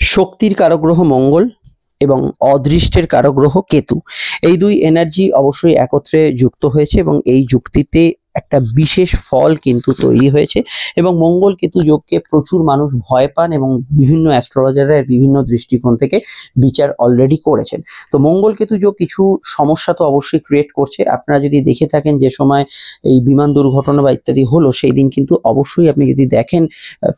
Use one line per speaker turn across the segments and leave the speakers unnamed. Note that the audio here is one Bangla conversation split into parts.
শক্তির কারক গ্রহ মঙ্গল এবং অদৃষ্টের কারক গ্রহ কেতু। এই দুই এনার্জি অবশ্যই একত্রে যুক্ত হয়েছে এবং এই যুক্তিতে একটা বিশেষ ফল কিন্তু তৈরি হয়েছে এবং মঙ্গল কেতু যোগকে প্রচুর মানুষ ভয় পান এবং বিভিন্ন অ্যাস্ট্রোলজাররা বিভিন্ন দৃষ্টিকোণ থেকে বিচার অলরেডি করেছেন। তো মঙ্গল কেতু যোগ কিছু সমস্যা তো অবশ্যই ক্রিয়েট করছে। আপনারা যদি দেখে থাকেন যে সময় এই বিমান দুর্ঘটনা বা ইত্যাদি হলো, সেই দিন কিন্তু অবশ্যই আপনি যদি দেখেন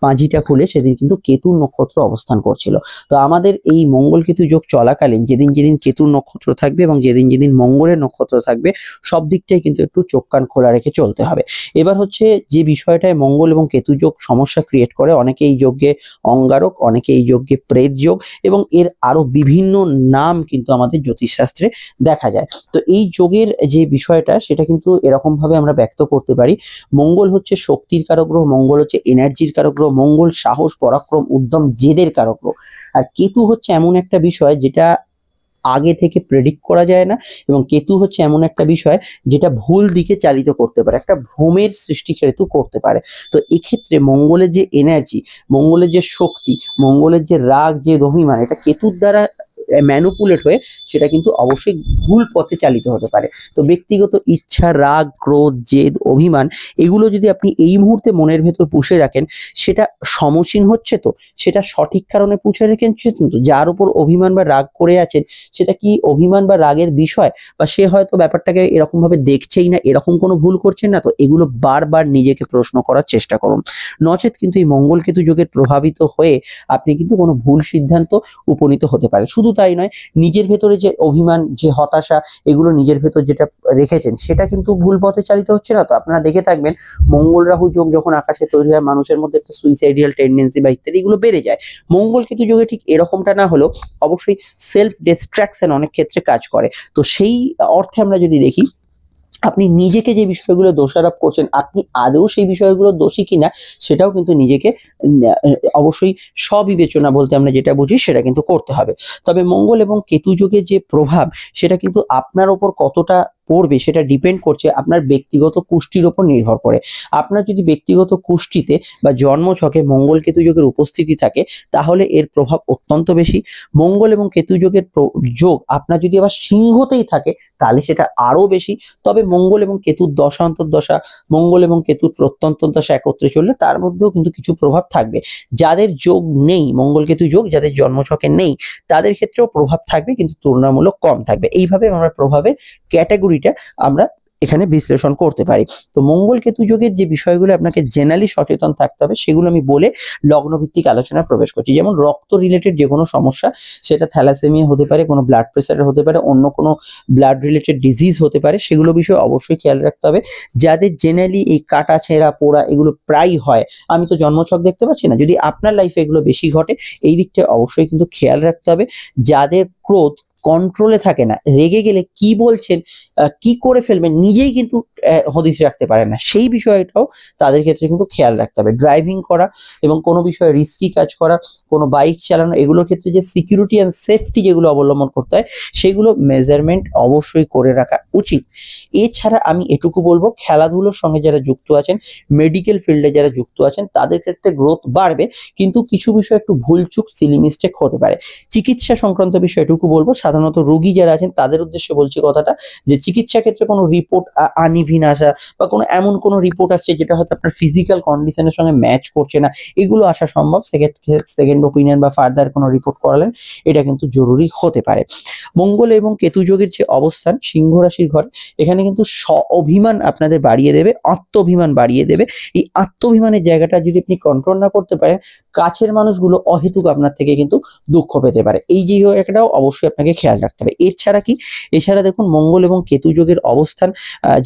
পাঁজিটা খুলে, সেদিন কিন্তু কেতু নক্ষত্র অবস্থান করছিল। তো আমাদের এই মঙ্গল কেতু যোগ চলাকালীন যেদিন যেদিন কেতুর নক্ষত্র থাকবে এবং যেদিন যেদিন মঙ্গলের নক্ষত্র থাকবে, সব দিকটাই কিন্তু একটু চোখ কান খোলা রেখে চলতে হবে। এবার হচ্ছে যে বিষয়টায় মঙ্গল এবং কেতু যোগ সমস্যা ক্রিয়েট করে, অনেকে এই যোগকে অঙ্গারক, অনেকে এই যোগকে প্রেত যোগ এবং এর আরো বিভিন্ন নাম কিন্তু আমাদের জ্যোতিষশাস্ত্রে দেখা যায়। তো এই যোগের যে বিষয়টা সেটা কিন্তু এরকম ভাবে আমরা ব্যক্ত করতে পারি। মঙ্গল হচ্ছে শক্তির কারক গ্রহ, মঙ্গল হচ্ছে এনার্জির কারক গ্রহ, মঙ্গল সাহস, পরাক্রম, উদ্যম, জেদের কারক গ্রহ। আর কেতু হচ্ছে এমন একটা বিষয় যেটা আগে থেকে প্রেডিক্ট করা যায় না এবং কেতু হচ্ছে এমন একটা বিষয় যেটা ভুল দিকে চালিত করতে পারে, একটা ভ্রমের সৃষ্টি কেতু করতে পারে। তো এক্ষেত্রে মঙ্গলের যে এনার্জি, মঙ্গলের যে শক্তি, মঙ্গলের যে রাগ, যে অভিমান, এটা কেতুর দ্বারা ম্যানুপুলেট হয়ে সেটা কিন্তু অবশ্যই ভুল পথে চালিত হতে পারে। তো ব্যক্তিগত ইচ্ছা, রাগ, ক্রোধ, জেদ, অভিমান, এগুলো যদি আপনি এই মুহূর্তে মনের ভেতর পুষে রাখেন, সেটা সমসীন হচ্ছে তো, সেটা সঠিক কারণে পুষে রেখেছেন তো। যার উপর অভিমান বা রাগ করে আছেন, সেটা কি অভিমান বা রাগের বিষয়, বা সে হয়তো ব্যাপারটাকে এরকম ভাবে দেখছেই না, এরকম কোনো ভুল করছেন না তো? এগুলো বারবার নিজেকে প্রশ্ন করার চেষ্টা করুন। নচেত কিন্তু এই মঙ্গল কেতু যোগের প্রভাবিত হয়ে আপনি কিন্তু কোনো ভুল সিদ্ধান্ত উপনীত হতে পারে। শুধু তাই নয়, নিজের ভেতরে যে অভিমান, যে হতাশা, এগুলো নিজের ভেতর যেটা রেখেছেন, সেটা কিন্তু ভুল পথে চালিত হচ্ছে না তো? আপনারা দেখে থাকবেন মঙ্গল রাহু যোগ যখন আকাশে তৈরি হয়, মানুষের মধ্যে একটা সুইসাইডিয়াল টেন্ডেন্সি বা ইত্যাদি এগুলো বেড়ে যায়। মঙ্গল কেতু যোগে ঠিক এরকমটা না হলেও অবশ্যই সেলফ ডিস্ট্রাকশন অনেক ক্ষেত্রে কাজ করে। তো সেই অর্থে আমরা যদি দেখি, আপনি নিজেকে যে বিষয়গুলো দোষারোপ করছেন, আপনি আদৌ সেই বিষয়গুলো দোষী কিনা, সেটাও কিন্তু নিজেকে অবশ্যই স্ববিবেচনা বলতে আমরা যেটা বুঝি সেটা কিন্তু করতে হবে। তবে মঙ্গল এবং কেতু যোগের যে প্রভাব, সেটা কিন্তু আপনার ওপর কতটা পড়বে সেটা ডিপেন্ড করছে আপনার ব্যক্তিগত কুষ্টির ওপর নির্ভর করে। আপনার যদি ব্যক্তিগত কুষ্টিতে বা জন্মছকে মঙ্গল কেতু যোগের উপস্থিতি থাকে, তাহলে এর প্রভাব অত্যন্ত বেশি। মঙ্গল এবং কেতু যোগের যোগ আপনার যদি আবার সিংহতেই থাকে, তাহলে সেটা আরো বেশি। তবে মঙ্গল এবং কেতুর দশা অন্তর্দশা, মঙ্গল এবং কেতুর প্রত্যন্তর দশা একত্রে চললে তার মধ্যেও কিন্তু কিছু প্রভাব থাকবে। যাদের যোগ নেই, মঙ্গল কেতু যোগ যাদের জন্মছকে নেই, তাদের ক্ষেত্রেও প্রভাব থাকবে, কিন্তু তুলনামূলক কম থাকবে। এইভাবে আমরা প্রভাবের ক্যাটাগরিটা আমরা এখানে বিশ্লেষণ করতে পারি। তো মঙ্গল কেতু যোগের যে বিষয়গুলো আপনাকে জেনারেলি সচেতন থাকতে হবে, সেগুলো আমি বলে লগ্ন ভিত্তিক আলোচনায় প্রবেশ করছি। যেমন রক্ত রিলেটেড যে কোনো সমস্যা, সেটা থ্যালাসেমিয়া হতে পারে, কোনো ব্লাড প্রেশারের হতে পারে, অন্য কোনো ব্লাড রিলেটেড ডিজিজ হতে পারে, সেগুলো বিষয়ে অবশ্যই খেয়াল রাখতে হবে। যাদের জেনারেলি এই কাটা ছেঁড়া পোড়া এগুলো প্রায় হয়, আমি তো জন্মছক দেখতে পাচ্ছি না, যদি আপনার লাইফে এগুলো বেশি ঘটে, এই দিকটা অবশ্যই কিন্তু খেয়াল রাখতে হবে। যাদের ক্রোধ কন্ট্রোলে থাকে না, রেগে গেলে কি বলছেন, কি করে ফেলবেন, নিজেই কিন্তু হদিশ রাখতে পারেন না, সেই বিষয়টাও তাদের ক্ষেত্রে কিন্তু খেয়াল রাখতে হবে। ড্রাইভিং করা এবং কোনো বিষয়ে রিস্কি কাজ করা, কোনো বাইক চালানো, এগুলোর ক্ষেত্রে যে সিকিউরিটি অ্যান্ড সেফটি যেগুলো অবলম্বন করতে হয়, সেগুলো মেজারমেন্ট অবশ্যই করে রাখা উচিত। এছাড়া আমি এটুকু বলবো, খেলাধুলোর সঙ্গে যারা যুক্ত আছেন, মেডিকেল ফিল্ডে যারা যুক্ত আছেন, তাদের ক্ষেত্রে গ্রোথ বাড়বে, কিন্তু কিছু বিষয় একটু ভুলচুক, সিলি মিস্টেক হতে পারে। চিকিৎসা সংক্রান্ত বিষয় এটুকু বলবো, সাধারণত রোগী যারা আছেন তাদের উদ্দেশ্যে বলছি কথাটা, যে চিকিৎসা ক্ষেত্রে কোনো রিপোর্ট আনইভিন আসা বা কোনো এমন কোনো রিপোর্ট আসছে যেটা হয়তো আপনার ফিজিক্যাল কন্ডিশনের সঙ্গে ম্যাচ করছে না, এগুলো আসা সম্ভব। সেকেন্ড ওপিনিয়ন বা ফার্দার কোনো রিপোর্ট করালেন, এটা কিন্তু জরুরি হতে পারে। মঙ্গল এবং কেতু যোগের যে অবস্থান সিংহ রাশির ঘরে, এখানে কিন্তু অভিমান আপনাদের বাড়িয়ে দেবে, আত্মাভিমান বাড়িয়ে দেবে। এই আত্মাভিমানের জায়গাটা যদি আপনি কন্ট্রোল না করতে পারেন, কাছের মানুষগুলো অহেতুক আপনার থেকে কিন্তু দুঃখ পেতে পারে। এই জায়গাটাও অবশ্যই আপনাকে খেয়াল রাখতে হবে। এছাড়া কি, এছাড়া দেখুন মঙ্গল এবং কেতু যোগের অবস্থান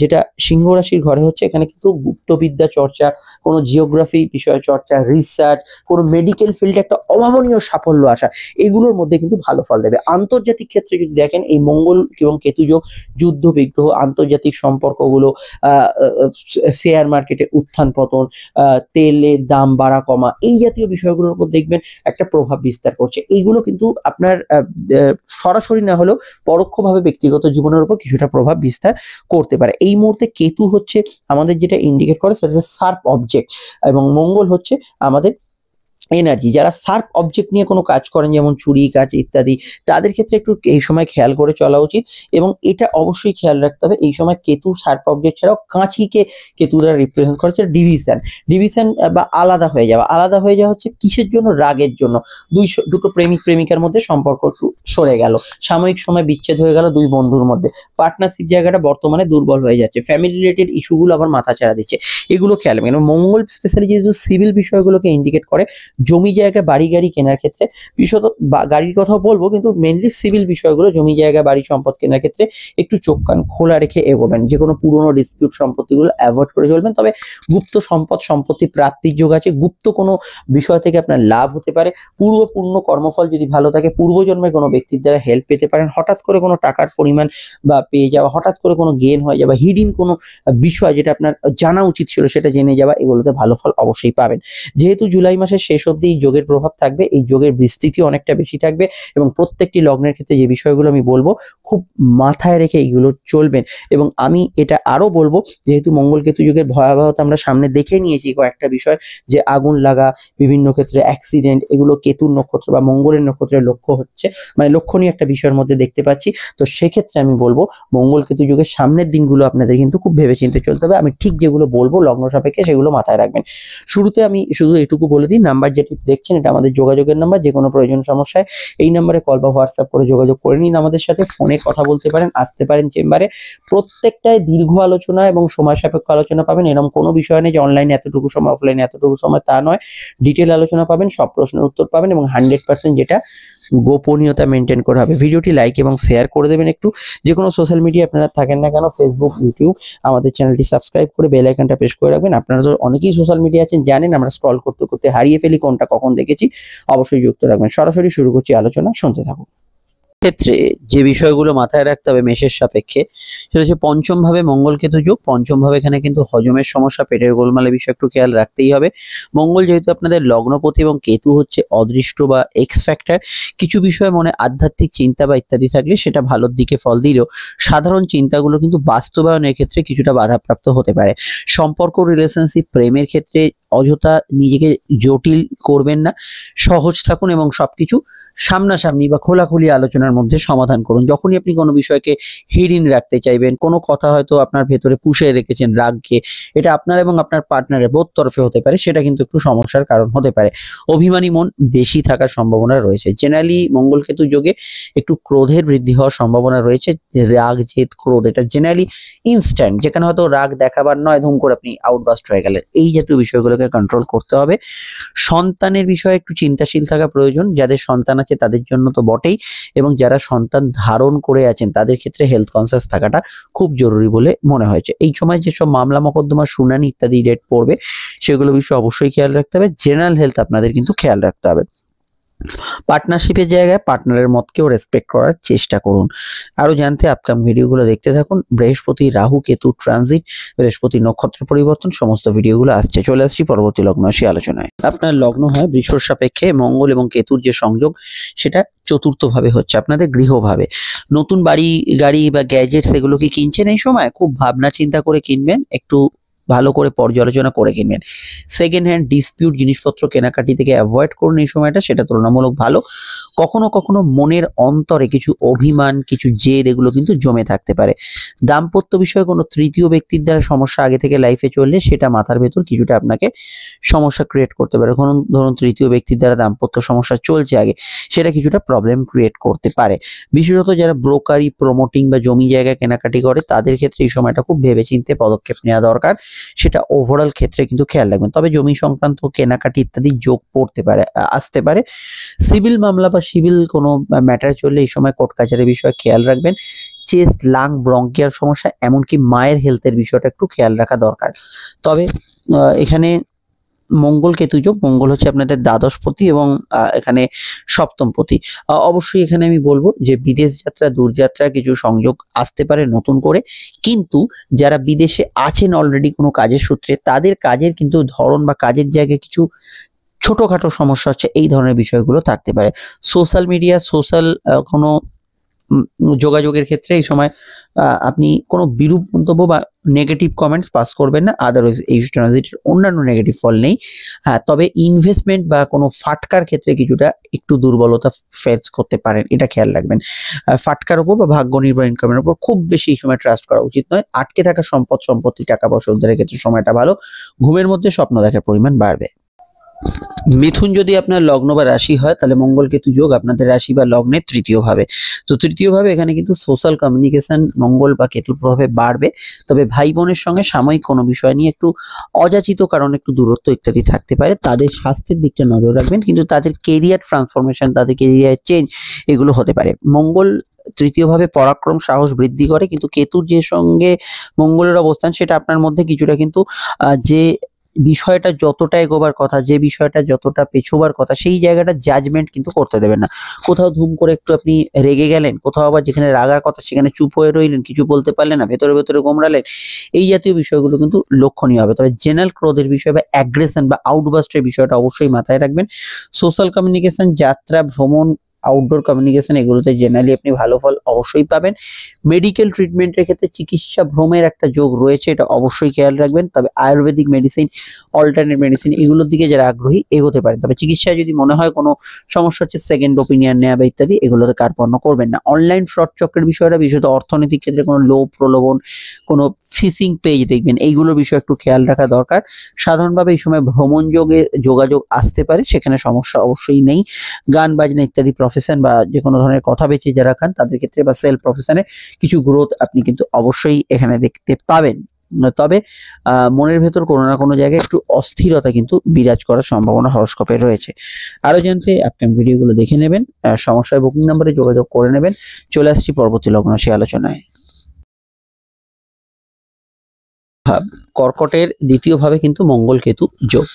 যেটা সিংহ রাশির ঘরে হচ্ছে, এখানে কিন্তু গুপ্তবিদ্যা চর্চা, কোনো জিওগ্রাফি বিষয় চর্চা, রিসার্চ, কোনো মেডিকেল ফিল্ডে একটা অভাবনীয় সাফল্য আসা, এগুলোর মধ্যে কিন্তু ভালো ফল দেবে। আন্তর্জাতিক ক্ষেত্রে যদি দেখেন, এই মঙ্গল এবং কেতু যোগ যুদ্ধ বিগ্রহ, আন্তর্জাতিক সম্পর্কগুলো, শেয়ার মার্কেটে উত্থান পতন, তেলের দাম বাড়া কমা, এই জাতীয় বিষয়গুলোর উপর দেখবেন একটা প্রভাব বিস্তার করছে। এইগুলো কিন্তু আপনার সরাসরি না হলেও পরোক্ষভাবে ব্যক্তিগত জীবনের উপর কিছুটা প্রভাব বিস্তার করতে পারে। এই মুহূর্তে কেতু হচ্ছে আমাদের যেটা ইন্ডিকেট করে, সেটা হচ্ছে শার্প অবজেক্ট, এবং মঙ্গল হচ্ছে আমাদের এনার্জি, যারা শার্প অবজেক্ট নিয়ে কোনো কাজ করেন যেমন ছুরি কাঁচ ইত্যাদি, তাদের ক্ষেত্রে একটু এই সময় খেয়াল করে চলা উচিত। এবং এটা অবশ্যই খেয়াল রাখতে হবে এই সময় কেতু শার্প অবজেক্ট ছাড়াও কাঁচিকে কেতুরা রিপ্রেজেন্ট করেছে ডিভিশন। ডিভিশন বা আলাদা হয়ে যাওয়া। আলাদা হয়ে যাওয়া হচ্ছে কিসের জন্য? রাগের জন্য। দুটো প্রেমিক প্রেমিকার মধ্যে সম্পর্ক একটু সরে গেল, সাময়িক সময় বিচ্ছেদ হয়ে গেল দুই বন্ধুর মধ্যে, পার্টনারশিপ জায়গাটা বর্তমানে দুর্বল হয়ে যাচ্ছে, ফ্যামিলি রিলেটেড ইস্যুগুলো আবার মাথা চাড়া দিচ্ছে, এগুলো খেয়াল রাখবেন। মঙ্গল স্পেশালি যেহেতু সিভিল বিষয়গুলোকে ইন্ডিকেট করে, জমি জায়গা বাড়ি গাড়ি কেনার ক্ষেত্রে, বিশেষত গাড়ির কথাও বলবো, কিন্তু মেনলি সিভিল বিষয়গুলো, জমি জায়গা বাড়ি সম্পদ কেনার ক্ষেত্রে একটু চোখ কান খোলা রেখে এগোবেন। যে কোনো পুরনো ডিসপিউট সম্পত্তিগুলো অ্যাভয়েড করে চলবেন। তবে গুপ্ত সম্পত্তি প্রাপ্তির যোগ আছে, গুপ্ত কোনো বিষয় থেকে আপনার লাভ হতে পারে, পূর্ণ কর্মফল যদি ভালো থাকে, পূর্বজন্মের কোনো ব্যক্তির দ্বারা হেল্প পেতে পারেন, হঠাৎ করে কোনো টাকার পরিমাণ বা পেয়ে যাওয়া, হঠাৎ করে কোনো গেন হয়ে যাওয়া, হিডিন কোনো বিষয় যেটা আপনার জানা উচিত ছিল সেটা জেনে যাওয়া, এগুলোতে ভালো ফল অবশ্যই পাবেন। যেহেতু জুলাই মাসের শেষ অবধি এই যোগের প্রভাব থাকবে, এই যোগের বিস্তৃতি অনেকটা বেশি থাকবে এবং প্রত্যেকটি লগ্নের ক্ষেত্রে যে বিষয়গুলো আমি বলবো খুব মাথায় রেখে এইগুলো চলবেন। এবং আমি এটা আরো বলবো, যেহেতু মঙ্গল কেতু যোগের ভয়াবহতা আমরা সামনে দেখে নিয়েছি কয়েকটা বিষয়, যে আগুন লাগা, বিভিন্ন ক্ষেত্রে অ্যাক্সিডেন্ট, এগুলো কেতুর নক্ষত্র বা মঙ্গলের নক্ষত্রের লক্ষ্য হচ্ছে, মানে লক্ষণীয় একটা বিষয়ের মধ্যে দেখতে পাচ্ছি। তো সেক্ষেত্রে আমি বলবো মঙ্গল কেতু যোগের সামনের দিনগুলো আপনাদের কিন্তু খুব ভেবেচিন্তে চলতে হবে। আমি ঠিক যেগুলো বলবো লগ্ন সাপেক্ষে সেগুলো মাথায় রাখবেন। শুরুতে আমি শুধু এটুকু বলে দিই, নাম্বার যেটি দেখছেন এটা আমাদের যোগাযোগের নাম্বার। যে কোনো প্রয়োজন সমস্যায় এই নাম্বারে কল বা হোয়াটসঅ্যাপ করে যোগাযোগ করে নিন আমাদের সাথে, ফোনে কথা বলতে পারেন, আসতে পারেন চেম্বারে। প্রত্যেকটায় দীর্ঘ আলোচনা এবং সময় সাপেক্ষ আলোচনা পাবেন। এরকম কোনো বিষয় নেই যে অনলাইনে এতটুকু সময়, অফলাইনে এতটুকু সময়, তা নয়। ডিটেল আলোচনা পাবেন, সব প্রশ্নের উত্তর পাবেন এবং 100% যেটা গোপনীয়তা মেনটেন করা হবে। ভিডিওটি লাইক এবং শেয়ার করে দেবেন একটু। যে কোনো সোশ্যাল মিডিয়া আপনারা থাকেন না কেন, ফেসবুক, ইউটিউব, আমাদের চ্যানেলটি সাবস্ক্রাইব করে বেল আইকনটা প্রেস করে রাখবেন। আপনারা তো অনেকেই সোশ্যাল মিডিয়া আছেন, জানেন আমরা স্ক্রল করতে করতে হারিয়ে ফেলি কোনটা কখন দেখেছি, অবশ্যই যুক্ত রাখবেন। সরাসরি শুরু করছি আলোচনা, শুনতে থাকুন। ক্ষেত্রে যে বিষয়গুলো মাথায় রাখতে হবে মেষের সাপেক্ষে, সেটা হচ্ছে পঞ্চম ভাবে মঙ্গল কেতু যোগ। পঞ্চম ভাবে এখানে কিন্তু হজমের সমস্যা, পেটের গোলমালের বিষয় একটু খেয়াল রাখতেই হবে। মঙ্গল যেহেতু আপনাদের লগ্নপতি এবং কেতু হচ্ছে অদৃষ্ট বা এক্স ফ্যাক্টর, কিছু বিষয় মনে আধ্যাত্মিক চিন্তা বা ইত্যাদি থাকলে সেটা ভালোর দিকে ফল দিলেও সাধারণ চিন্তাগুলো কিন্তু বাস্তবায়নের ক্ষেত্রে কিছুটা বাধাপ্রাপ্ত হতে পারে। সম্পর্ক, রিলেশনশিপ, প্রেমের ক্ষেত্রে অযথা নিজেকে জটিল করবেন না, সহজ থাকুন এবং সবকিছু সামনাসামনি বা খোলাখুলি আলোচনার মধ্যে সমাধান করুন। যখনই আপনি কোনো বিষয়কে হিডিন রাখতে চাইবেন, কোনো কথা হয়তো আপনার ভেতরে পুষে রেখেছেন রাগকে, এটা আপনার এবং আপনার পার্টনারের বোথ তরফে হতে পারে, সেটা কিন্তু একটু সমস্যার কারণ হতে পারে। অভিমানী মন বেশি থাকার সম্ভাবনা রয়েছে। জেনারেলি মঙ্গল কেতু যোগে একটু ক্রোধের বৃদ্ধি হওয়ার সম্ভাবনা রয়েছে। রাগ, জেদ, ক্রোধ এটা জেনারেলি ইনস্ট্যান্ট, যেখানে হয়তো রাগ দেখাবার নয়, ধুম করে আপনি আউটবাস্ট হয়ে গেলেন। এই জাতীয় বিষয়গুলোকে কন্ট্রোল করতে হবে। সন্তানের বিষয়ে একটু চিন্তাশীল থাকা প্রয়োজন। যাদের সন্তান আছে তাদের জন্য তো বটেই, এবং যারা সন্তান ধারণ করে আছেন তাদের ক্ষেত্রে হেলথ কনসিয়াস থাকাটা খুব জরুরি বলে মনে হয়েছে। এই সময় যেসব মামলা মোকদ্দমা, শুনানি ইত্যাদি ডেট পড়বে, সেগুলো বিষয়ে অবশ্যই খেয়াল রাখতে হবে। জেনারেল হেলথ আপনাদের কিন্তু খেয়াল রাখতে হবে। পার্টনারশিপের জায়গায় পার্টনারের মতকেও রেসপেক্ট করার চেষ্টা করুন। আরো জানতে আপকাম ভিডিওগুলো দেখতে থাকুন। বৃহস্পতি, রাহু, কেতু ট্রানজিট, বৃহস্পতি নক্ষত্র পরিবর্তন, সমস্ত ভিডিওগুলো আসছে। চলে আসছি পরবর্তী লগ্ন রাশি আলোচনায়। আপনার লগ্ন হয় বৃষর সাপেক্ষে মঙ্গল এবং কেতুর যে সংযোগ, সেটা চতুর্থ ভাবে হচ্ছে আপনাদের গৃহভাবে। নতুন বাড়ি গাড়ি বা গ্যাজেটস এগুলো কি কিনছেন এই সময়? খুব ভাবনা চিন্তা করে কিনবেন, একটু ভালো করে পর্যালোচনা করে কিনবেন। সেকেন্ড হ্যান্ড ডিসপিউট জিনিসপত্র কেনাকাটি থেকে অ্যাভয়েড করুন এই সময়টা, সেটা তুলনামূলক ভালো। কখনো কখনো মনের অন্তরে কিছু অভিমান, কিছু জেদ, এগুলো কিন্তু জমে থাকতে পারে। দাম্পত্য বিষয়ে কোনো তৃতীয় ব্যক্তির দ্বারা সমস্যা আগে থেকে লাইফে চললে সেটা মাথার ভেতর কিছুটা আপনাকে সমস্যা ক্রিয়েট করতে পারে। ধরুন তৃতীয় ব্যক্তির দ্বারা দাম্পত্য সমস্যা চলছে আগে, সেটা কিছুটা প্রবলেম ক্রিয়েট করতে পারে। বিশেষত যারা ব্রোকারি, প্রমোটিং বা জমি জায়গা কেনাকাটি করে, তাদের ক্ষেত্রে এই সময়টা খুব ভেবেচিন্তে পদক্ষেপ নেওয়া দরকার, সেটা ওভারঅল ক্ষেত্রে কিন্তু খেয়াল রাখবেন। তবে জমি সংক্রান্ত কেনাকাটি ইত্যাদি যোগ পড়তে পারে, আসতে পারে। সিভিল মামলা বা সিভিল কোনো ম্যাটার চললে এই সময় কোর্ট কাছারির বিষয়ে খেয়াল রাখবেন। চেস্ট, লাং, ব্রঙ্কিয়ার সমস্যা, এমনকি মায়ের হেলথের বিষয়টা একটু খেয়াল রাখা দরকার। তবে এখানে মঙ্গল কেতু যোগ, মঙ্গল হচ্ছে আপনাদের দ্বাদশপতি এবং এখানে সপ্তমপতি। অবশ্যই এখানে আমি বলবো যে বিদেশ যাত্রা, দূরযাত্রা কিছু সংযোগ আসতে পারে নতুন করে, কিন্তু যারা বিদেশে আছেন অলরেডি কোনো কাজের সূত্রে, তাদের কাজের কিন্তু ধরন বা কাজের জায়গায় কিছু ছোটখাটো সমস্যা হচ্ছে, এই ধরনের বিষয়গুলো থাকতে পারে। সোশ্যাল মিডিয়া, কোনো যোগাযোগের ক্ষেত্রে এই সময় আপনি কোনো বিরূপ মন্তব্য বা নেগেটিভ কমেন্টস পাস করবেন না। আদারওয়াইজ এই ট্রানজিটের অন্যান্য নেগেটিভ ফল নেই। হ্যাঁ, তবে ইনভেস্টমেন্ট বা কোনো ফাটকার ক্ষেত্রে কিছুটা একটু দুর্বলতা ফেস করতে পারেন, এটা খেয়াল রাখবেন। ফাটকার উপর বা ভাগ্য নির্ভর ইনকামের উপর খুব বেশি এই সময় ট্রাস্ট করা উচিত নয়। আটকে থাকা সম্পত্তি, টাকা পয়সা উদ্ধারের ক্ষেত্রে সময়টা ভালো। ঘুমের মধ্যে স্বপ্ন দেখার পরিমাণ বাড়বে। মিথুন যদি আপনার লগ্ন বা রাশি হয়, তাহলে মঙ্গল কেতু যোগ আপনাদের রাশি বা লগ্নের তৃতীয় ভাবে। তো তৃতীয় ভাবে এখানে কিন্তু সোশ্যাল কমিউনিকেশন মঙ্গল বা কেতুর প্রভাবে বাড়বে। তবে ভাই বোনের সঙ্গে সাময়িক কোনো বিষয় নিয়ে একটু অযাচিত কারণে একটু দূরত্ব ইত্যাদি থাকতে পারে। তাদের স্বাস্থ্যের দিকটা নজর রাখবেন, কিন্তু তাদের কেরিয়ার ট্রান্সফরমেশন, তাদের কেরিয়ার চেঞ্জ এগুলো হতে পারে। মঙ্গল তৃতীয়ভাবে পরাক্রম সাহস বৃদ্ধি করে, কিন্তু কেতুর যে সঙ্গে মঙ্গলের অবস্থান সেটা আপনার মধ্যে কিছুটা কিন্তু যে বিষয়টা যতটা এগোবার কথা, যে বিষয়টা যতটা পেছোবার কথা, সেই জায়গাটা জাজমেন্ট কিন্তু করতে দেবেন না। কোথাও ধুম করে একটু আপনি রেগে গেলেন, কোথাও আবার যেখানে রাগার কথা সেখানে চুপ হয়ে রইলেন, কিছু বলতে পারলেন না, ভেতরে ভেতরে গোমড়ালেন। এই জাতীয় বিষয়গুলো কিন্তু লক্ষণীয় হবে। তবে জেনারেল ক্রোধের বিষয় বা অ্যাগ্রেশন বা আউটবাস্টের বিষয়টা অবশ্যই মাথায় রাখবেন। সোশ্যাল কমিউনিকেশন, যাত্রা, ভ্রমণ, আউটডোর কমিউনিকেশন এগুলোতে জেনারেলি আপনি ভালো ফল অবশ্যই পাবেন। মেডিকেল ট্রিটমেন্টের ক্ষেত্রে চিকিৎসা ভ্রমের একটা যোগ রয়েছে, এটা অবশ্যই খেয়াল রাখবেন। তবে আয়ুর্বেদিক মেডিসিন, অল্টারনেট মেডিসিন এগুলোর দিকে যারা আগ্রহী এগোতে পারেন। তবে চিকিৎসায় যদি মনে হয় কোনো সমস্যা হচ্ছে, সেকেন্ড ওপিনিয়ন নেওয়া বা ইত্যাদি এগুলোতে কার্পণ্য করবেন না। অনলাইন ফ্রড চক্রের বিষয়টা, বিশেষত অর্থনৈতিক ক্ষেত্রে কোনো লোভ প্রলোভন, কোনো ফিশিং পেজ দেখবেন, এইগুলোর বিষয়ে একটু খেয়াল রাখা দরকার। সাধারণভাবে এই সময় ভ্রমণ যোগাযোগ আসতে পারে, সেখানে সমস্যা অবশ্যই নেই। গান বাজনা ইত্যাদি প্রফেশন বা যে কোনো ধরনের কথা বেঁচে যারা খান তাদের ক্ষেত্রে বা সেলফ প্রফেশনে কিছু গ্রোথ আপনি কিন্তু অবশ্যই এখানে দেখতে পাবেন। তবে মনের ভেতর কোনো না কোনো জায়গায় একটু অস্থিরতা কিন্তু বিরাজ করার সম্ভাবনা হরোস্কোপে রয়েছে। আরো জানতে আপনি ভিডিওগুলো দেখে নেবেন, সমস্যায় বুকিং নাম্বারে যোগাযোগ করে নেবেন। চলে আসছি পরবর্তী লগ্ন রাশি আলোচনায়। কর্কটের দ্বিতীয় ভাবে কিন্তু মঙ্গল কেতু যোগ।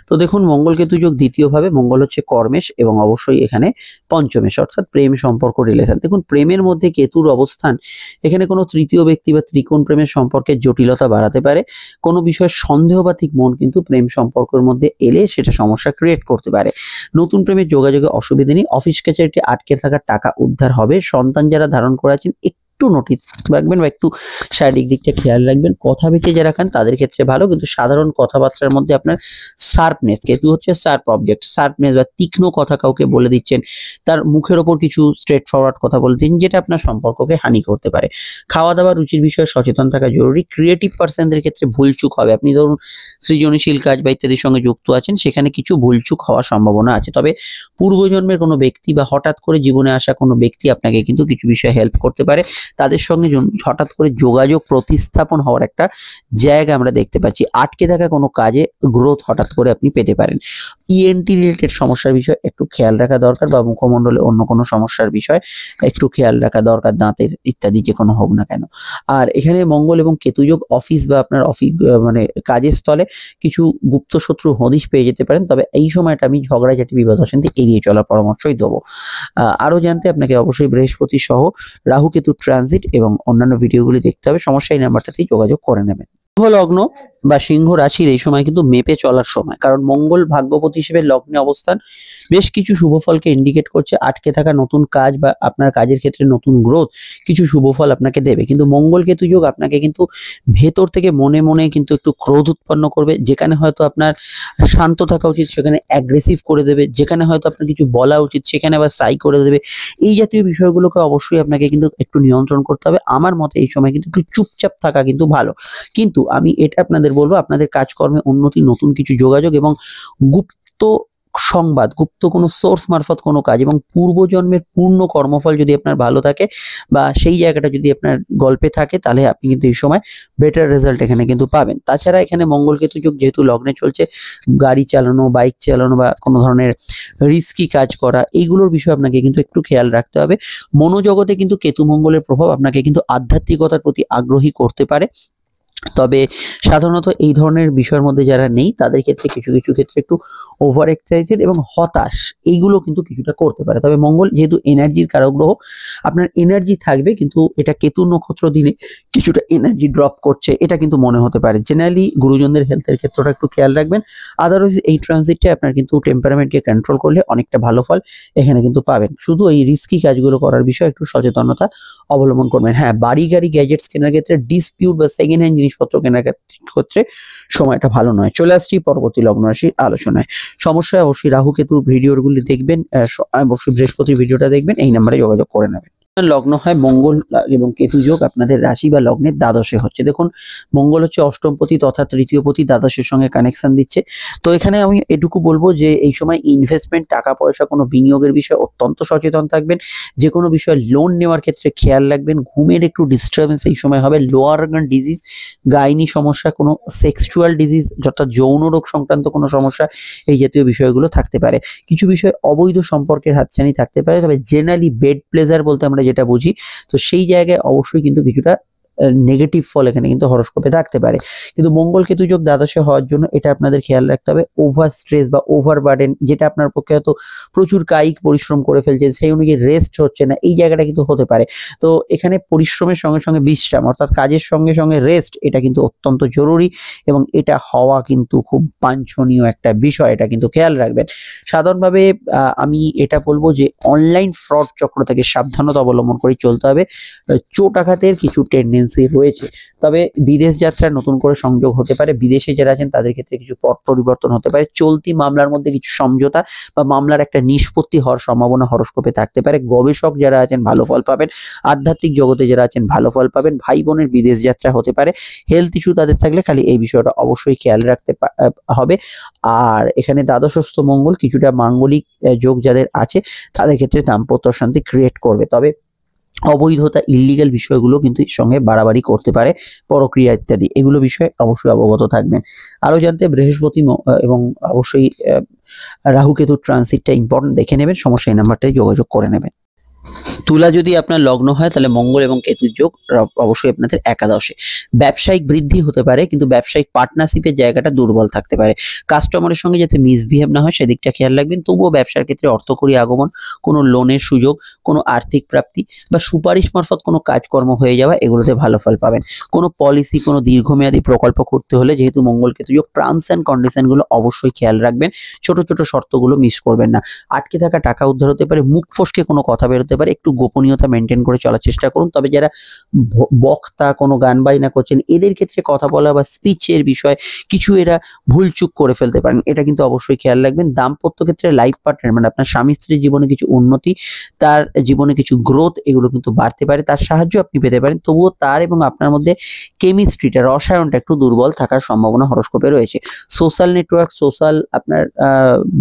তো দেখুন, মঙ্গল কেতু যোগ দ্বিতীয় ভাবে, মঙ্গল হচ্ছে কর্মেশ এবং অবশ্যই এখানে পঞ্চমেশ অর্থাৎ প্রেম সম্পর্ক রিলেশন। দেখুন, প্রেমের মধ্যে কেতুর অবস্থান এখানে কোনো তৃতীয় ব্যক্তি বা ত্রিকোণ প্রেমের সম্পর্কের জটিলতা বাড়াতে পারে। কোনো বিষয়ে সন্দেহবাতিক মন কিন্তু প্রেম সম্পর্কের মধ্যে এলে সেটা সমস্যা ক্রিয়েট করতে পারে। নতুন প্রেমের যোগাযোগে অসুবিধা নেই। অফিস কাছারিতে আটকে থাকা টাকা উদ্ধার হবে। সন্তান যারা ধারণ করে আছেন একটু নোটিস রাখবেন বা একটু শারীরিক দিকটা খেয়াল রাখবেন। কথা বেঁচে যারা খান তাদের ক্ষেত্রে ভালো, কিন্তু সাধারণ কথাবার্তার মধ্যে আপনার শার্পনেস, কেতু হচ্ছে শার্প অবজেক্ট, শার্পনেস বা তীক্ষ্ণ কথা কাউকে বলে দিচ্ছেন, তার মুখের ওপর কিছু স্ট্রেট ফরওয়ার্ড কথা বলে দিন, যেটা আপনার সম্পর্ককে হানি করতে পারে। খাওয়া দাওয়া রুচির বিষয়ে সচেতন থাকা জরুরি। ক্রিয়েটিভ পার্সনদের ক্ষেত্রে ভুলচুক হবে। আপনি ধরুন সৃজনশীল কাজ বা ইত্যাদির সঙ্গে যুক্ত আছেন, সেখানে কিছু ভুলচুক হওয়ার সম্ভাবনা আছে। তবে পূর্বজন্মের কোনো ব্যক্তি বা হঠাৎ করে জীবনে আসা কোনো ব্যক্তি আপনাকে কিন্তু কিছু বিষয়ে হেল্প করতে পারে। তাদের সঙ্গে হঠাৎ করে যোগাযোগ প্রতিস্থাপন হওয়ার একটা জায়গা আমরা দেখতে পাচ্ছি। আটকে থাকা কোনো কাজে গ্রোথ হঠাৎ করে আপনি পেতে পারেন। ইএনটি রিলেটেড সমস্যার বিষয় একটু খেয়াল রাখা দরকার, বা মুখমণ্ডলে অন্য কোনো সমস্যার বিষয় একটু খেয়াল রাখা দরকার, দাঁতের ইত্যাদি যে কোনো হোক না কেন। আর এখানে মঙ্গল এবং কেতু যোগ অফিস বা আপনার মানে কাজের স্থলে কিছু গুপ্ত শত্রু হদিশ পেয়ে যেতে পারেন। তবে এই সময়টা আমি ঝগড়াঝাটি বিবাদ অশান্তি এড়িয়ে চলার পরামর্শই দেবো। আরো জানতে আপনাকে অবশ্যই বৃহস্পতি সহ রাহু কেতু ট্রানজিট এবং অন্যান্য ভিডিওগুলি দেখতে হবে। সমস্যা এই নাম্বারটাতেই যোগাযোগ করে নেবেন। সিংহ লগ্ন বা সিংহ রাশির এই সময় কিন্তু মেপে চলার সময়, কারণ মঙ্গল ভাগ্যপতি হিসেবে লগ্নে অবস্থান বেশ কিছু শুভ ফলকে ইন্ডিকেট করছে। আটকে থাকা নতুন কাজ বা আপনার কাজের ক্ষেত্রে নতুন গ্রোথ কিছু শুভ ফল আপনাকে দেবে। কিন্তু মঙ্গল কেতু যোগ আপনাকে কিন্তু ভেতর থেকে মনে মনে কিন্তু একটু ক্রোধ উৎপন্ন করবে। যেখানে হয়তো আপনার শান্ত থাকা উচিত সেখানে অ্যাগ্রেসিভ করে দেবে, যেখানে হয়তো আপনার কিছু বলা উচিত সেখানে আবার সাই করে দেবে। এই জাতীয় বিষয়গুলোকে অবশ্যই আপনাকে কিন্তু একটু নিয়ন্ত্রণ করতে হবে। আমার মতে এই সময় কিন্তু একটু চুপচাপ থাকা কিন্তু ভালো। কিন্তু আমি এটা আপনাদের বলবো, আপনাদের কাজকর্মে উন্নতি, নতুন কিছু যোগাযোগ এবং গুপ্ত সংবাদ, গুপ্ত কোনো সোর্স মারফত কোনো কাজ এবং পূর্বজন্মের পূর্ণ কর্মফল যদি আপনার ভালো থাকে বা সেই জায়গাটা যদি আপনার গল্পে থাকে, তাহলে আপনি কিন্তু এই সময় বেটার রেজাল্ট এখানে কিন্তু পাবেন। তাছাড়া এখানে মঙ্গল কেতু যোগ যেহেতু লগ্নে চলছে, গাড়ি চালানো, বাইক চালানো বা কোনো ধরনের রিস্কি কাজ করা, এইগুলোর বিষয়ে আপনাকে কিন্তু একটু খেয়াল রাখতে হবে। মনোজগতে কিন্তু কেতু মঙ্গলের প্রভাব আপনাকে কিন্তু আধ্যাত্মিকতার প্রতি আগ্রহী করতে পারে। তবে সাধারণত এই ধরনের বিষয়ের মধ্যে যারা নেই তাদের ক্ষেত্রে কিছু কিছু ক্ষেত্রে একটু ওভার এক্সাইটেড এবং হতাশ এইগুলো কিন্তু কিছুটা করতে পারে। তবে মঙ্গল যেহেতু এনার্জির কারক গ্রহ, আপনার এনার্জি থাকবে, কিন্তু এটা কেতু নক্ষত্র দিনে কিছুটা এনার্জি ড্রপ করছে এটা কিন্তু মনে হতে পারে। জেনারেলি গুরুজনদের হেলথের ক্ষেত্রটা একটু খেয়াল রাখবেন। আদারওয়াইজ এই ট্রানজিটে আপনার কিন্তু টেম্পারামেন্টকে কন্ট্রোল করলে অনেকটা ভালো ফল এখানে কিন্তু পাবেন। শুধু এই রিস্কি কাজগুলো করার বিষয়ে একটু সচেতনতা অবলম্বন করবেন। হ্যাঁ, বাড়ি গাড়ি গ্যাজেটস কেনার ক্ষেত্রে ডিসপিউট বা সেকেন্ড হ্যান্ড জিনিসপত্র কেনার ক্ষেত্রে সময়টা ভালো নয়। চলে আসছি পরবর্তী লগ্ন রাশির আলোচনায়। সমস্যায় অবশ্যই রাহু কেতুর ভিডিওগুলি দেখবেন, অবশ্যই বৃহস্পতির ভিডিওটা দেখবেন, এই নাম্বারে যোগাযোগ করে নেবেন। লগ্ন হয় মঙ্গল এবং কেতু যোগ আপনাদের রাশি বা লগ্নের দ্বাদশে হচ্ছে। দেখুন, মঙ্গল হচ্ছে অষ্টমপতি তথা তৃতীয়পতি, দ্বাদশের সঙ্গে কানেকশন দিচ্ছে। তো এখানে আমি এটুকু বলবো যে এই সময় ইনভেস্টমেন্ট, টাকা পয়সা, কোনো বিনিয়োগের বিষয়ে অত্যন্ত সচেতন থাকবেন। যে কোনো বিষয়ে লোন নেওয়ার ক্ষেত্রে খেয়াল রাখবেন। ঘুমের একটু ডিস্টারবেন্স এই সময় হবে। লোয়ার অর্গান ডিজিজ, গাইনি সমস্যা, কোনো সেক্সুয়াল ডিজিজ অর্থাৎ যৌন রোগ সংক্রান্ত কোনো সমস্যা, এই জাতীয় বিষয়গুলো থাকতে পারে। কিছু বিষয় অবৈধ সম্পর্কের হাতছানি থাকতে পারে। তবে জেনারেলি বেড প্লেজার বলতে আমরা যেটা বুঝি, তো সেই জায়গায় অবশ্যই কিন্তু কিছুটা নেগেটিভ ফল এখানে কিন্তু হরোস্কোপে থাকতে পারে। কিন্তু মঙ্গল কেতু যোগ দ্বাদশে হওয়ার জন্য এটা আপনাদের খেয়াল রাখতে হবে। ওভার স্ট্রেস বা ওভার বার্ডেন, যেটা আপনার পক্ষে হয়তো প্রচুর কায়িক পরিশ্রম করে ফেলছেন, সেই অনুযায়ী রেস্ট হচ্ছে না, এই জায়গাটা কিন্তু হতে পারে। তো এখানে পরিশ্রমের সঙ্গে সঙ্গে বিশ্রাম অর্থাৎ কাজের সঙ্গে সঙ্গে রেস্ট, এটা কিন্তু অত্যন্ত জরুরি এবং এটা হওয়া কিন্তু খুব বাঞ্ছনীয় একটা বিষয়, এটা কিন্তু খেয়াল রাখবেন। সাধারণভাবে আমি এটা বলবো যে অনলাইন ফ্রড চক্র থেকে সাবধানতা অবলম্বন করে চলতে হবে। চোট আঘাতের কিছু টেন্ডেন্সি রয়েছে। তবে বিদেশ যাত্রার নতুন করে সংযোগ হতে পারে। বিদেশে যারা আছেন তাদের ক্ষেত্রে কিছু পথ পরিবর্তন হতে পারে। চলতি মামলার মধ্যে কিছু সমঝোতা বা মামলার একটা নিষ্পত্তি হওয়ার সম্ভাবনা হরোস্কোপে থাকতে পারে। গবেষক যারা আছেন ভালো ফল পাবেন। আধ্যাত্মিক জগতে যারা আছেন ভালো ফল পাবেন। ভাই বোনের বিদেশ যাত্রা হতে পারে। হেলথ ইস্যু তাদের থাকলে খালি এই বিষয়টা অবশ্যই খেয়াল রাখতে হবে। আর এখানে দ্বাদশস্থ মঙ্গল কিছুটা মাঙ্গলিক যোগ যাদের আছে তাদের ক্ষেত্রে দাম্পত্য শান্তি ক্রিয়েট করবে। তবে অবৈধতা, ইল্লিগাল বিষয়গুলো কিন্তু এর সঙ্গে বাড়াবাড়ি করতে পারে, পরক্রিয়া ইত্যাদি, এগুলো বিষয়ে অবশ্যই অবগত থাকবেন। আরো জানতে বৃহস্পতি এবং অবশ্যই রাহু কেতুর ট্রানজিটটা ইম্পর্টেন্ট, দেখে নেবেন। সমস্যা এই নাম্বারটায় যোগাযোগ করে নেবেন। তুলা যদি আপনার লগ্ন হয় তাহলে মঙ্গল এবং কেতুর যোগ অবশ্যই আপনাদের একাদশে। ব্যবসায়িক বৃদ্ধি হতে পারে, কিন্তু ব্যবসায়িক পার্টনারশিপের জায়গাটা দুর্বল থাকতে পারে। কাস্টমারের সঙ্গে যাতে মিসবিহেভ না হয় সেদিকটা খেয়াল রাখবেন। তবুও ব্যবসার ক্ষেত্রে অর্থকরী আগমন, কোনো লোনের সুযোগ, কোনো আর্থিক প্রাপ্তি বা সুপারিশ মারফত কোনো কাজকর্ম হয়ে যাওয়া, এগুলোতে ভালো ফল পাবেন। কোনো পলিসি, কোনো দীর্ঘমেয়াদী প্রকল্প করতে হলে যেহেতু মঙ্গল কেতু যোগ, টার্মস অ্যান্ড কন্ডিশনগুলো অবশ্যই খেয়াল রাখবেন। ছোট ছোট শর্তগুলো মিস করবেন না। আটকে থাকা টাকা উদ্ধার হতে পারে। মুখ ফসকে কোনো কথা বেরোতে পারে। একটু গোপনীয়তা মেনটেন করে চলার চেষ্টা করুন। তবে যারা বক্তা, কোনো গান বাজনা করছেন, এদের ক্ষেত্রে কথা বলা বা স্পিচের বিষয় কিছু এরা ভুলচুক করে ফেলতে পারেন, এটা কিন্তু অবশ্যই খেয়াল রাখবেন। দাম্পত্য ক্ষেত্রে লাইফ পার্টনার মানে আপনার স্বামী স্ত্রীর জীবনে কিছু উন্নতি, তার জীবনে কিছু গ্রোথ, এগুলো কিন্তু বাড়তে পারে। তার সাহায্য আপনি পেতে পারেন। তবুও তার এবং আপনার মধ্যে কেমিস্ট্রিটা, রসায়নটা একটু দুর্বল থাকার সম্ভাবনা হরোস্কোপে রয়েছে। সোশ্যাল নেটওয়ার্ক, সোশ্যাল আপনার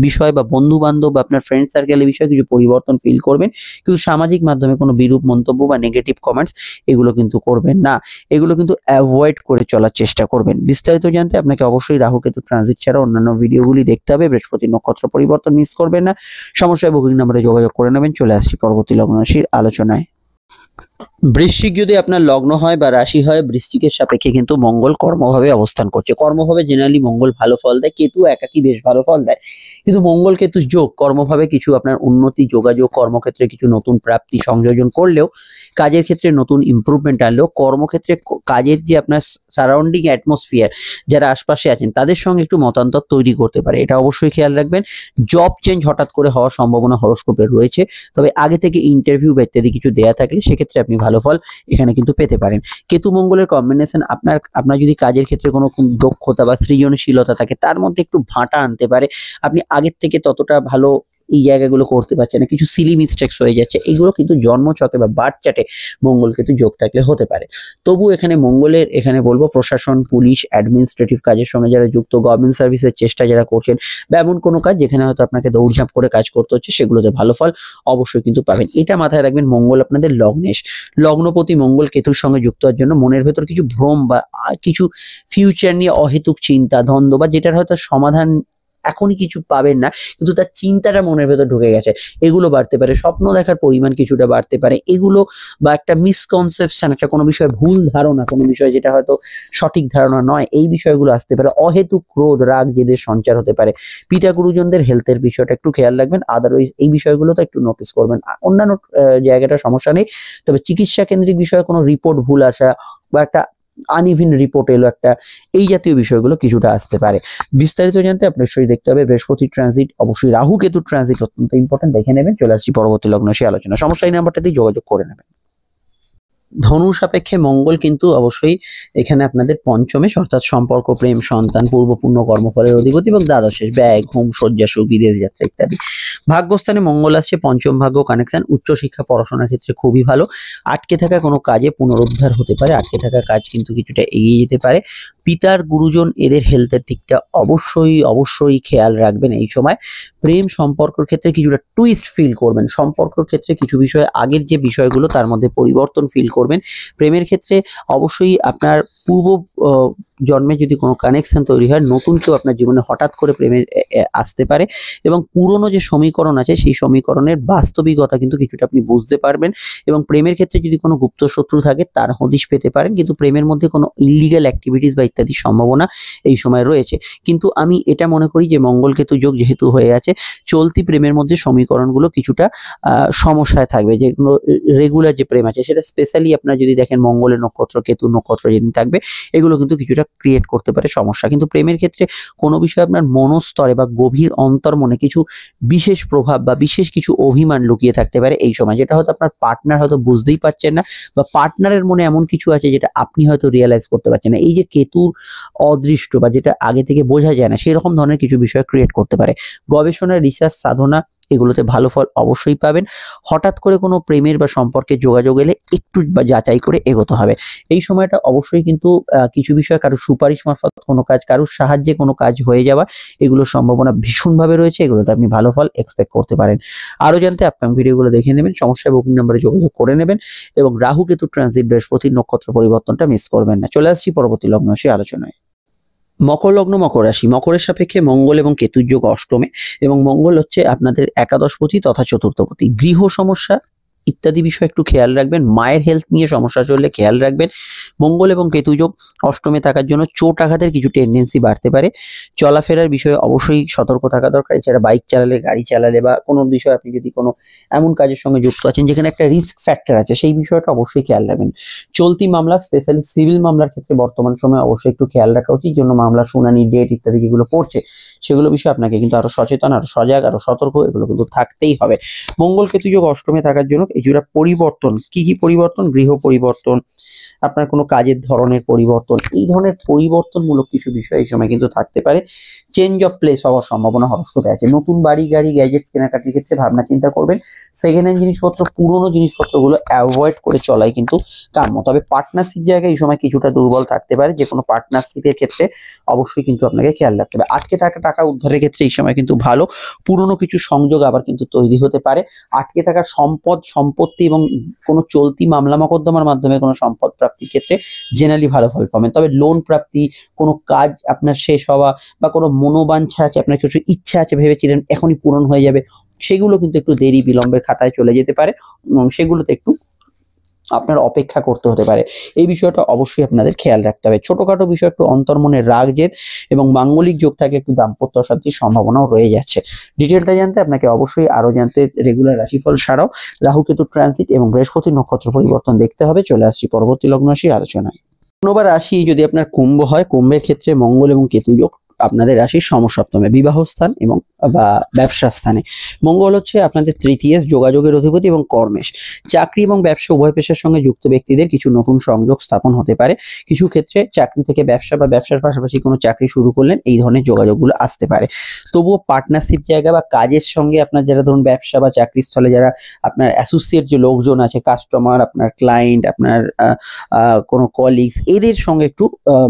বিষয় বা বন্ধু বান্ধব বা আপনার ফ্রেন্ড সার্কেলের বিষয়ে কিছু পরিবর্তন ফিল করবেন। কিন্তু সামাজিক মাধ্যমে কোনো বিরূপ মন্তব্য বা নেগেটিভ কমেন্টস এগুলো কিন্তু করবেন না। এগুলো কিন্তু অ্যাভয়েড করে চলার চেষ্টা করবেন। বিস্তারিত জানতে আপনাকে অবশ্যই রাহু কেতু ট্রানজিট ছাড়া অন্যান্য ভিডিওগুলি দেখতে হবে। বৃহস্পতি নক্ষত্র পরিবর্তন মিস করবেন না। সমস্যায় বুকিং নাম্বারে যোগাযোগ করে নেবেন। চলে আসছি পরবর্তী লগ্ন রাশির আলোচনায়। বৃশ্চিক যদি আপনার লগ্ন হয় বা রাশি হয়, বৃশ্চিকের সাপেক্ষে কিন্তু মঙ্গল কর্মভাবে অবস্থান করছে। কর্মভাবে জেনারেলি মঙ্গল ভালো ফল দেয়, কেতু একাকী বেশ ভালো ফল দেয়। কিন্তু মঙ্গল কেতু যোগ কর্মভাবে কিছু আপনার উন্নতি, যোগাযোগ, কর্মক্ষেত্রে কিছু নতুন প্রাপ্তি সংযোজন করলেও, কাজের ক্ষেত্রে নতুন ইমপ্রুভমেন্ট আনলেও, কর্মক্ষেত্রে কাজের যে আপনার সারাউন্ডিং অ্যাটমসফিয়ার, যারা আশপাশে আছেন তাদের সঙ্গে একটু মতান্তর তৈরি করতে পারে, এটা অবশ্যই খেয়াল রাখবেন। জব চেঞ্জ হঠাৎ করে হওয়ার সম্ভাবনা হরোস্কোপের রয়েছে। তবে আগে থেকে ইন্টারভিউ বা ইত্যাদি কিছু দেয়া থাকলে সেক্ষেত্রে আপনি ভালো ফল এখানে কিন্তু পেতে পারেন। কেতু মঙ্গলের কম্বিনেশন আপনার যদি কাজের ক্ষেত্রে কোনো দক্ষতা বা সৃজনশীলতা থাকে তার মধ্যে একটু ভাঁটা আনতে পারে। আপনি আগের থেকে ততটা ভালো এই জায়গাগুলো করতে পারছে না, কিছু সিলি মিস্টেক্স হয়ে যাচ্ছে, এগুলো কিন্তু জন্মছকে বা বার্থ চার্টে মঙ্গল কিন্তু যোগ থাকলে হতে পারে। তবু এখানে মঙ্গলের বলবো প্রশাসন, পুলিশ, অ্যাডমিনিস্ট্রেটিভ কাজের সঙ্গে যারা যুক্ত, গভর্নমেন্ট সার্ভিসের চেষ্টা যারা করছেন বা এমন কোনো কাজ যেখানে হয়তো আপনাকে দৌড়ঝাঁপ করে কাজ করতে হচ্ছে, সেগুলোতে ভালো ফল অবশ্যই কিন্তু পাবেন। এটা মাথায় রাখবেন। মঙ্গল আপনাদের লগ্নপতি মঙ্গল কেতুর সঙ্গে যুক্ত হওয়ার জন্য মনের ভেতর কিছু ভ্রম বা কিছু ফিউচার নিয়ে অহেতুক চিন্তা, দ্বন্দ্ব বা যেটার হয়তো সমাধান এখনই কিছু পাবেন না, কিন্তু তার চিন্তাটা মনের ভেতর ঢুকে গেছে, এগুলো বাড়তে পারে। স্বপ্ন দেখার পরিমাণ কিছুটা বাড়তে পারে, এগুলো বা একটা মিসকনসেপশন, একটা কোনো বিষয়ে ভুল ধারণা, কোনো বিষয় যেটা হয়তো সঠিক ধারণা নয়, এই বিষয়গুলো আসতে পারে। অহেতুক ক্রোধ, রাগ, জেদের সঞ্চার হতে পারে। পিতা গুরুজনদের হেলথের বিষয়টা একটু খেয়াল রাখবেন, আদারওয়াইজ এই বিষয়গুলো তো একটু নোটিস করবেন। অন্যান্য জায়গাটা সমস্যা নেই, তবে চিকিৎসা কেন্দ্রিক বিষয়ে কোনো রিপোর্ট ভুল আসা বা একটা আনইভিন রিপোর্ট এলো একটা, এই জাতীয় বিষয়গুলো কিছুটা আসতে পারে। বিস্তারিত জানতে আপনার সই দেখতে হবে বৃহস্পতি ট্রানজিট, অবশ্যই রাহু কেতু ট্রানজিট অত্যন্ত ইম্পর্টেন্ট, দেখে নেবেন। চলে আসছি পরবর্তী লগ্ন সে আলোচনা। সমস্যা এই নাম্বারটাতেই যোগাযোগ করে নেবেন। ধনু সাপেক্ষে মঙ্গল কিন্তু অবশ্যই এখানে আপনাদের পঞ্চমে, অর্থাৎ সম্পর্ক, প্রেম, সন্তান, পূর্বপূর্ণ কর্মফলের অধিপতি এবং দ্বাদশে ব্যয়, ঘুম, শয্যা সুখ, বিদেশ যাত্রা ইত্যাদি। ভাগ্যস্থানে মঙ্গল আসছে, পঞ্চম ভাগ্য কানেকশন, উচ্চশিক্ষা পড়াশোনার ক্ষেত্রে খুবই ভালো। আটকে থাকা কোনো কাজে পুনরুদ্ধার হতে পারে, আটকে থাকা কাজ কিন্তু কিছুটা এগিয়ে যেতে পারে। পিতার গুরুজন এদের হেলথের দিকটা অবশ্যই খেয়াল রাখবেন এই সময়। প্রেম সম্পর্কের ক্ষেত্রে কিছুটা টুইস্ট ফিল করবেন, সম্পর্কের ক্ষেত্রে কিছু বিষয় আগের যে বিষয়গুলো তার মধ্যে পরিবর্তন ফিল করবেন। প্রেমের ক্ষেত্রে অবশ্যই আপনার পূর্ব জন্মে যদি কোনো কানেকশন তৈরি হয়, নতুন কেউ আপনার জীবনে হঠাৎ করে প্রেমের আসতে পারে, এবং পুরনো যে সমীকরণ আছে সেই সমীকরণের বাস্তবিকতা কিন্তু কিছুটা আপনি বুঝতে পারবেন। এবং প্রেমের ক্ষেত্রে যদি কোনো গুপ্ত শত্রু থাকে তার হদিশ পেতে পারেন, কিন্তু প্রেমের মধ্যে কোনো ইলিগাল অ্যাক্টিভিটিস বা ইত্যাদি সম্ভাবনা এই সময় রয়েছে। কিন্তু আমি এটা মনে করি যে মঙ্গল কেতু যোগ যেহেতু হয়ে আছে, চলতি প্রেমের মধ্যে সমীকরণগুলো কিছুটা সমস্যায় থাকবে। যেগুলো রেগুলার যে প্রেম আছে সেটা স্পেশালি আপনার যদি দেখেন মঙ্গলের নক্ষত্র, কেতু নক্ষত্র যেদিন থাকবে, এগুলো কিন্তু কিছুটা ক্রিয়েট করতে পারে সমস্যা। কিন্তু প্রেমের ক্ষেত্রে কোনো বিষয় আপনার মনস্তরে বা গভীর অন্তর্মনে কিছু বিশেষ প্রভাব বা বিশেষ কিছু অভিমান লুকিয়ে থাকতে পারে এই সময়, যেটা হয়তো আপনার পার্টনার হয়তো বুঝতেই পারছেন না, বা পার্টনারের মনে এমন কিছু আছে যেটা আপনি হয়তো রিয়েলাইজ করতে পারছেন না। এই যে কেতুর অদৃষ্ট বা যেটা আগে থেকে বোঝা যায় না, সেই রকম ধরনের কিছু বিষয় ক্রিয়েট করতে পারে। গবেষণা, রিসার্চ, সাধনা এগুলোতে ভালো ফল অবশ্যই পাবেন। হঠাৎ করে কোনো প্রেমের বা সম্পর্কে যোগাযোগ এলে একটু বা যাচাই করে এগোতে হবে। এই সময়টা অবশ্যই কিন্তু কিছু বিষয় কারোর সুপারিশ মারফত কোনো কাজ, কারোর সাহায্যে কোনো কাজ হয়ে যাওয়া, এগুলোর সম্ভাবনা ভীষণভাবে রয়েছে, এগুলোতে আপনি ভালো ফল এক্সপেক্ট করতে পারেন। আরও জানতে আপনার ভিডিওগুলো দেখে নেবেন, সমস্যায় বুকিং নাম্বারে যোগাযোগ করে নেবেন, এবং রাহু কেতু ট্রানজিট, বৃহস্পতির নক্ষত্র পরিবর্তনটা মিস করবেন না। চলে আসছি পরবর্তী লগ্ন রাশি আলোচনায়। মকর লগ্ন, মকর রাশি। মকরের সাপেক্ষে মঙ্গল এবং কেতুর যোগ অষ্টমে, এবং মঙ্গল হচ্ছে আপনাদের একাদশপতি তথা চতুর্থপতি। গৃহ সমস্যা ইত্যাদি বিষয় একটু খেয়াল রাখবেন, মায়ের হেলথ নিয়ে সমস্যা চললে খেয়াল রাখবেন। মঙ্গল এবং কেতু যোগ অষ্টমে থাকার জন্য চোট আঘাতের কিছু টেন্ডেন্সি বাড়তে পারে। চলাফেরার বিষয়ে অবশ্যই সতর্ক থাকা দরকার। এছাড়া বাইক চালালে, গাড়ি চালালে বা কোনো বিষয় আপনি যদি কোনো এমন কাজের সঙ্গে যুক্ত আছেন যেখানে একটা রিস্ক ফ্যাক্টর আছে, সেই বিষয়টা অবশ্যই খেয়াল রাখবেন। চলতি মামলা, স্পেশালি সিভিল মামলার ক্ষেত্রে বর্তমান সময়ে অবশ্যই একটু খেয়াল রাখা উচিত, জন্য মামলা শুনানি, ডেট ইত্যাদি যেগুলো পড়ছে সেগুলো বিষয়ে আপনাকে কিন্তু আরো সচেতন, আরো সজাগ, আরো সতর্ক এগুলো কিন্তু থাকতেই হবে। মঙ্গল কেতু যোগ অষ্টমে থাকার জন্য কিছুটা পরিবর্তন, কি পরিবর্তন? গৃহ পরিবর্তন, আপনার কোনো কাজের ধরনের পরিবর্তন, এই ধরনের পরিবর্তনমূলক কিছু বিষয় এই সময় কিন্তু থাকতে পারে। চেঞ্জ অফ প্লেস হওয়ার সম্ভাবনা হরস্কোপে আছে। নতুন বাড়ি, গাড়ি, গ্যাজেটস কেনাকাটির ক্ষেত্রে ভাবনা চিন্তা করবেন। সেকেন্ড হ্যান্ড জিনিসপত্র, পুরোনো জিনিসপত্রগুলো অ্যাভয়েড করে চলাই কিন্তু কাম্য। তবে পার্টনারশিপ জায়গায় এই সময় কিছুটা দুর্বল থাকতে পারে, যে কোনো পার্টনারশিপের ক্ষেত্রে অবশ্যই কিন্তু আপনাকে খেয়াল রাখতে হবে। আটকে থাকা টাকা উদ্ধারের ক্ষেত্রে এই সময় কিন্তু ভালো, পুরনো কিছু সংযোগ আবার কিন্তু তৈরি হতে পারে। আটকে থাকা সম্পদ, সম্পত্তি এবং কোনো চলতি মামলা মোকদ্দমার মাধ্যমে কোনো সম্পদ প্রাপ্তির ক্ষেত্রে জেনারেলি ভালো ফল পাবেন। তবে লোন প্রাপ্তি, কোনো কাজ আপনার শেষ হওয়া বা কোনো মনোবাঞ্ছা আছে, আপনার কিছু ইচ্ছা আছে ভেবেছিলেন এখনই পূরণ হয়ে যাবে, সেগুলো কিন্তু একটু দেরি বিলম্বের খাতায় চলে যেতে পারে, এবং সেগুলোতে একটু আপনার অপেক্ষা করতে হতে পারে। এই বিষয়টা অবশ্যই আপনাদের খেয়াল রাখতে হবে। ছোটখাটো বিষয় একটু অন্তর্মনে রাগ, জেদ এবং মাঙ্গলিক যোগ থাকলে একটু দাম্পত্য অশান্তির সম্ভাবনাও রয়ে যাচ্ছে। ডিটেলটা জানতে আপনাকে অবশ্যই আরো জানতে রেগুলার রাশিফল ছাড়াও রাহু কেতু ট্রানজিট এবং বৃহস্পতি নক্ষত্র পরিবর্তন দেখতে হবে। চলে আসছি পরবর্তী লগ্ন রাশি আলোচনায়। কোনোবার রাশি যদি আপনার কুম্ভ হয়, কুম্ভের ক্ষেত্রে মঙ্গল এবং কেতু যোগ আপনাদের রাশির সমসপ্তমে, বিবাহ স্থান এবং বা ব্যবসা স্থানে। মঙ্গল হচ্ছে আপনাদের তৃতীয়, যোগাযোগের অধিপতি এবং কর্মেশ। চাকরি এবং ব্যবসা উভয় পেশার সঙ্গে যুক্ত ব্যক্তিদের কিছু নতুন সংযোগ স্থাপন হতে পারে। কিছু ক্ষেত্রে চাকরি থেকে ব্যবসা বা ব্যবসার পাশাপাশি কোনো চাকরি শুরু করলেন, এই ধরনের যোগাযোগগুলো আসতে পারে। তবুও পার্টনারশিপ জায়গা বা কাজের সঙ্গে আপনার যারা ধরুন ব্যবসা বা চাকরির স্থলে যারা আপনার অ্যাসোসিয়েট যে লোকজন আছে, কাস্টমার, আপনার ক্লায়েন্ট, আপনার কোনো কলিগস, এদের সঙ্গে একটু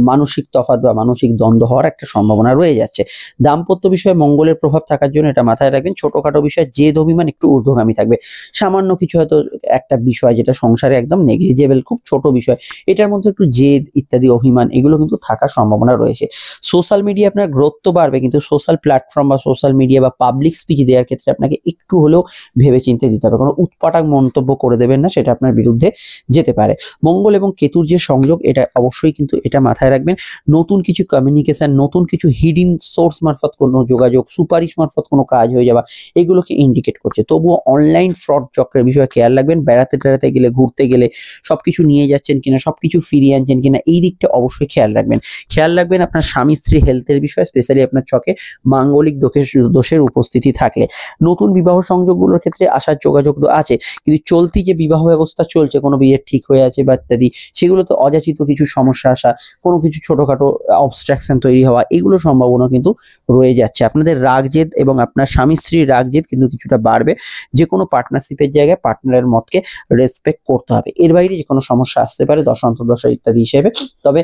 মানসিক তফাৎ বা মানসিক দ্বন্দ্ব হওয়ার একটা সম্ভাবনা সম্ভাবনা রয়ে যাচ্ছে। দাম্পত্য বিষয়ে মঙ্গলের প্রভাব থাকার জন্য এটা মাথায় রাখবেন। ছোটখাটো বিষয়ে জেদ অভিমান একটু ঊর্ধ্বগামী থাকবে। সামান্য কিছু হয়তো একটা বিষয় যেটা সংসারে একদম নেগলিজেবল, খুব ছোট বিষয়, এটার মধ্যে একটু জেদ ইত্যাদি অভিমান এগুলো কিন্তু থাকার সম্ভাবনা রয়েছে। সোশ্যাল মিডিয়া আপনার গ্রোথ তো বাড়বে, কিন্তু সোশ্যাল প্ল্যাটফর্ম বা সোশ্যাল মিডিয়া বা পাবলিক স্পিচ দেওয়ার ক্ষেত্রে আপনাকে একটু হলেও ভেবেচিন্তে দিতে হবে। কোনো উৎপাটক মন্তব্য করে দেবেন না, সেটা আপনার বিরুদ্ধে যেতে পারে। মঙ্গল এবং কেতুর যে সংযোগ, এটা অবশ্যই কিন্তু এটা মাথায় রাখবেন। নতুন কিছু কমিউনিকেশন, নতুন কিছু হিডেন সোর্স মারফত কোনো যোগাযোগ, সুপারিশ মারফত কোনো কাজ হয়ে যাওয়া, এগুলোকে ইন্ডিকেট করছে। তবুও অনলাইন ফ্রড চক্রের বিষয়ে খেয়াল রাখবেন। বেড়াতে টেড়াতে গেলে, ঘুরতে গেলে সবকিছু নিয়ে যাচ্ছেন কিনা, সবকিছু ফিরিয়ে আনছেন কিনা, এই দিকটা অবশ্যই খেয়াল রাখবেন। খেয়াল রাখবেন আপনার স্বামী স্ত্রী হেলথের বিষয়ে, স্পেশালি আপনার ছকে মাঙ্গলিক দোষের উপস্থিতি থাকলে। নতুন বিবাহ সংযোগগুলোর ক্ষেত্রে আসার যোগাযোগ তো আছে, কিন্তু চলতি যে বিবাহ ব্যবস্থা চলছে, কোনো বিয়ে ঠিক হয়ে আছে বা ইত্যাদি, সেগুলোতে অযাচিত কিছু সমস্যা আসা, কোনো কিছু ছোটখাটো অবস্ট্রাকশন তৈরি হওয়া, এগুলো সম্ভাবনা কিন্তু রয়ে যাচ্ছে। আপনাদের রাগজেদ এবং আপনার স্বামী স্ত্রীর রাগজেদ কিন্তু কিছুটা বাড়বে। যে কোনো পার্টনারশিপের জায়গায় পার্টনারের মতকে রেসপেক্ট করতে হবে। এর বাইরে যে কোনো সমস্যা আসতে পারে দশা অন্তর্দশা ইত্যাদি হিসেবে, তবে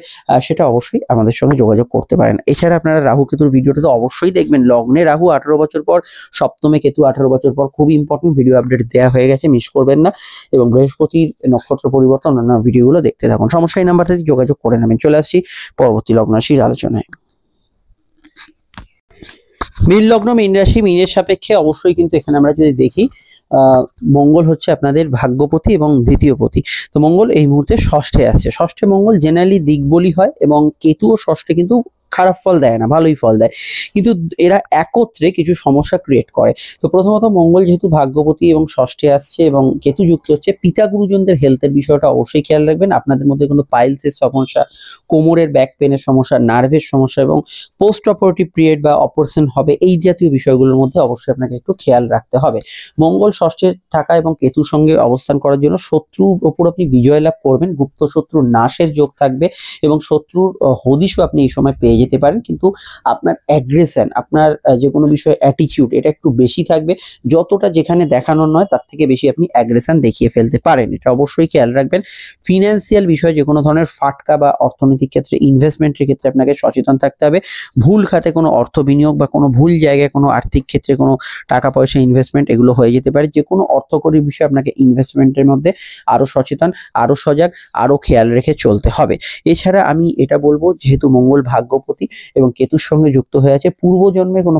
সেটা অবশ্যই আমাদের সঙ্গে যোগাযোগ করতে পারেন। এছাড়া আপনারা রাহু কেতুর ভিডিওটা তো অবশ্যই দেখবেন। লগ্নে রাহু 18 বছর পর, সপ্তমে কেতু 18 বছর পর, খুবই ইম্পর্টেন্ট ভিডিও আপডেট দেওয়া হয়ে গেছে, মিস করবেন না। এবং বৃহস্পতির নক্ষত্র পরিবর্তন অন্যান্য ভিডিওগুলো দেখতে থাকুন। সমস্যা এই নাম্বার থেকে যোগাযোগ করে নেবেন। চলে আসছি পরবর্তী লগ্ন রাশির আলোচনায়। মীন লগ্ন, মীন রাশি, মীনের সাপেক্ষে অবশ্যই কিন্তু এখানে আমরা যদি দেখি, মঙ্গল হচ্ছে আপনাদের ভাগ্যপতি এবং দ্বিতীয়পতি। তো মঙ্গল এই মুহূর্তে ষষ্ঠে আসছে। ষষ্ঠে মঙ্গল জেনারেলি দিকবলি হয়, এবং কেতু ও ষষ্ঠে কিন্তু খারাপ ফল দেয় না, ভালোই ফল দেয়, কিন্তু এরা একত্রে কিছু সমস্যা ক্রিয়েট করে। তো প্রথমত মঙ্গল যেহেতু ভাগ্যপতি এবং ষষ্ঠে আসছে এবং কেতু যুক্ত হচ্ছে, পিতা গুরুজনদের হেলথের বিষয়টা অবশ্যই খেয়াল রাখবেন। আপনাদের মধ্যে কিন্তু পাইলসের সমস্যা, কোমরের ব্যাক পেনের সমস্যা, নার্ভের সমস্যা এবং পোস্ট অপারেটিভ পিরিয়ড বা অপারেশন হবে, এই জাতীয় বিষয়গুলোর মধ্যে অবশ্যই আপনাকে একটু খেয়াল রাখতে হবে। মঙ্গল ষষ্ঠে থাকা এবং কেতুর সঙ্গে অবস্থান করার জন্য শত্রুর ওপর আপনি বিজয় লাভ করবেন, গুপ্ত শত্রুর নাশের যোগ থাকবে এবং শত্রুর হদিশও আপনি এই সময় পেয়ে যেতে পারেন। কিন্তু আপনার অ্যাগ্রেশন, আপনার যে কোনো বিষয়ে অ্যাটিটিউড, এটা একটু বেশি থাকবে। যতটা যেখানে দেখানোর নয় তার থেকে বেশি আপনি অ্যাগ্রেশন দেখিয়ে ফেলতে পারেন, এটা অবশ্যই খেয়াল রাখবেন। ফিনান্সিয়াল বিষয়ে যে কোনো ধরনের ফাটকা বা অর্থনৈতিক ক্ষেত্রে ইনভেস্টমেন্টের ক্ষেত্রে আপনাকে সচেতন থাকতে হবে। ভুল খাতে কোনো অর্থ বিনিয়োগ বা কোনো ভুল জায়গায় কোনো আর্থিক ক্ষেত্রে কোনো টাকা পয়সা ইনভেস্টমেন্ট, এগুলো হয়ে যেতে পারে। যে কোনো অর্থকরী বিষয়ে আপনাকে ইনভেস্টমেন্টের মধ্যে আরো সচেতন, আরো সজাগ, আরো খেয়াল রেখে চলতে হবে। এছাড়া আমি এটা বলবো, যেহেতু মঙ্গল ভাগ্যপতি এবং কেতুর সঙ্গে যুক্ত হয়ে আছে, পূর্বজন্মে কোনো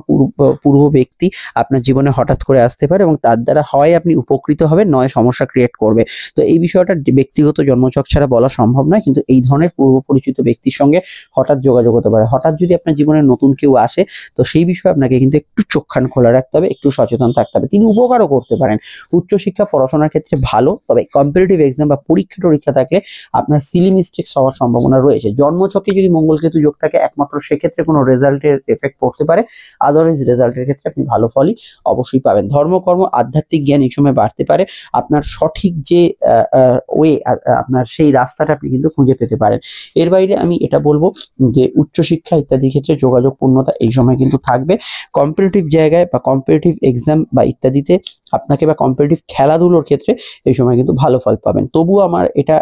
পূর্ব ব্যক্তি আপনার জীবনে হঠাৎ করে আসতে পারে এবং তার দ্বারা হয় আপনি উপকৃত হবেন, নয় সমস্যা ক্রিয়েট করবে। তো এই বিষয়টা ব্যক্তিগত জন্মছক ছাড়া বলা সম্ভব নয়, কিন্তু এই ধরনের পূর্ব পরিচিত ব্যক্তির সঙ্গে হঠাৎ যোগাযোগ হতে পারে। হঠাৎ যদি আপনার জীবনে নতুন কেউ আসে, তো সেই বিষয়ে আপনাকে কিন্তু একটু চোখ কান খোলা রাখতে হবে, একটু সচেতন থাকতে হবে। তিনি উপকারও করতে পারেন। উচ্চশিক্ষা পড়াশোনার ক্ষেত্রে ভালো, তবে কম্পিটিটিভ এক্সাম বা পরীক্ষা থাকলে আপনার সিলি মিস্টেক্স হওয়ার সম্ভাবনা রয়েছে। জন্মছকে যদি মঙ্গল কেতু যোগ থাকে, একমাত্র সেক্ষেত্রে কোনো রেজাল্টের এফেক্ট পড়তে পারে, আদারওয়াইজ রেজাল্টের ক্ষেত্রে আপনি ভালো ফলই অবশ্যই পাবেন। ধর্মকর্ম, আধ্যাত্মিক জ্ঞান এই সময় বাড়তে পারে। আপনার সঠিক যে ওয়ে, আপনার সেই রাস্তাটা আপনি কিন্তু খুঁজে পেতে পারেন। এর বাইরে আমি এটা বলবো যে উচ্চশিক্ষা ইত্যাদি ক্ষেত্রে যোগাযোগ পূর্ণতা এই সময় কিন্তু থাকবে। কম্পিটিটিভ জায়গায় বা কম্পিটিটিভ এক্সাম বা ইত্যাদিতে আপনাকে, বা কম্পিটিটিভ খেলাধুলোর ক্ষেত্রে এই সময় কিন্তু ভালো ফল পাবেন। তবুও আমার এটা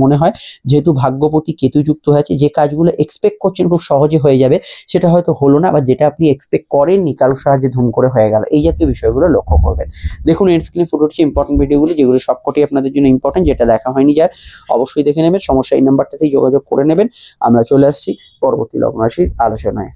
মনে হয়, যেহেতু ভাগ্যপতি কেতু যুক্ত হয়েছে, যে কাজগুলো এক্সপেক্ট করছেন খুব সহজে হয়ে যাবে, সেটা হয়তো হলো না, বা যেটা আপনি এক্সপেক্ট করেননি কারোর সাহায্যে ধুম করে হয়ে গেল, এই জাতীয় বিষয়গুলো লক্ষ্য করবেন। দেখুন এন্ড স্ক্রিনে ফুটে উঠছে ইম্পর্টেন্ট ভিডিওগুলো, যেগুলো সবকটি আপনাদের জন্য ইম্পর্টেন্ট। যেটা দেখা হয়নি যার, অবশ্যই দেখে নেবেন। সমস্যা এই নাম্বারটাতেই যোগাযোগ করে নেবেন। আমরা চলে আসছি পরবর্তী লগ্ন রাশির আলোচনায়।